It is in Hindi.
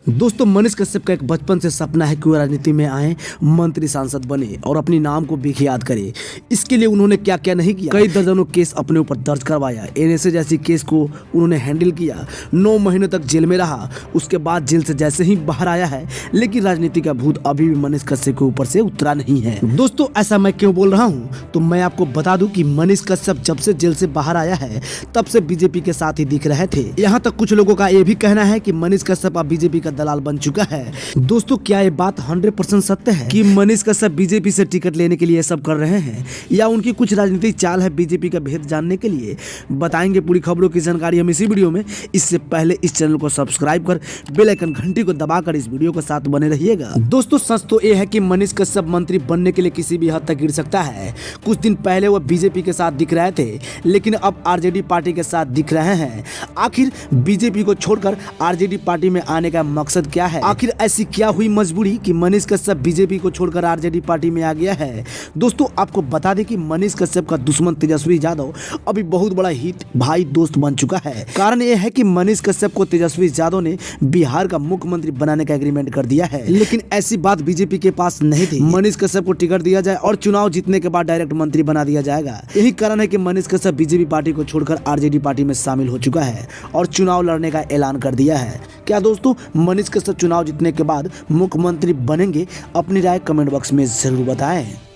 दोस्तों, मनीष कश्यप का एक बचपन से सपना है कि वो राजनीति में आए, मंत्री सांसद बने और अपनी नाम को बेखियात करे। इसके लिए उन्होंने क्या क्या नहीं किया। कई दर्जनों केस अपने ऊपर दर्ज करवाया, एनएसए जैसी केस को उन्होंने हैंडल किया। 9 महीने तक जेल में रहा। उसके बाद जेल से जैसे ही बाहर आया है, लेकिन राजनीति का भूत अभी भी मनीष कश्यप के ऊपर से उतरा नहीं है। दोस्तों, ऐसा मैं क्यों बोल रहा हूँ, तो मैं आपको बता दूं कि मनीष कश्यप जब से जेल से बाहर आया है, तब से बीजेपी के साथ ही दिख रहे थे। यहाँ तक कुछ लोगों का ये भी कहना है कि मनीष कश्यप अब बीजेपी का दलाल बन चुका है। दोस्तों, क्या ये बात 100% सत्य है कि मनीष कश्यप बीजेपी से टिकट लेने के लिए सब कर रहे हैं, या उनकी कुछ राजनीतिक चाल है बीजेपी का भेद जानने के लिए? बताएंगे पूरी खबरों की जानकारी हम इसी वीडियो में। इससे पहले इस चैनल को सब्सक्राइब कर बेल आइकन घंटी को दबाकर इस वीडियो के साथ बने रहिएगा। दोस्तों, सच तो ये है कि मनीष कश्यप मंत्री बनने के लिए किसी भी हद तक गिर सकता है। कुछ दिन पहले वो बीजेपी के साथ दिख रहे थे, लेकिन अब आरजेडी पार्टी के साथ दिख रहे हैं। आखिर बीजेपी को छोड़कर आरजेडी पार्टी में आने का मकसद क्या है? आखिर ऐसी क्या हुई मजबूरी कि मनीष कश्यप बीजेपी को छोड़कर आरजेडी पार्टी में आ गया है? दोस्तों, आपको बता दें कि मनीष कश्यप का दुश्मन तेजस्वी यादव अभी बहुत बड़ा हित भाई दोस्त बन चुका है। कारण यह है कि मनीष कश्यप को तेजस्वी यादव ने बिहार का मुख्यमंत्री बनाने का एग्रीमेंट कर दिया है, लेकिन ऐसी बात बीजेपी के पास नहीं थी। मनीष कश्यप को टिकट दिया जाए और चुनाव जीतने के बाद डायरेक्ट मंत्री बना दिया जाएगा। यही कारण है कि मनीष कश्यप बीजेपी पार्टी को छोड़कर आरजेडी पार्टी में शामिल हो चुका है और चुनाव लड़ने का ऐलान कर दिया है। क्या दोस्तों, मनीष कश्यप चुनाव जीतने के बाद मुख्यमंत्री बनेंगे? अपनी राय कमेंट बॉक्स में जरूर बताएं।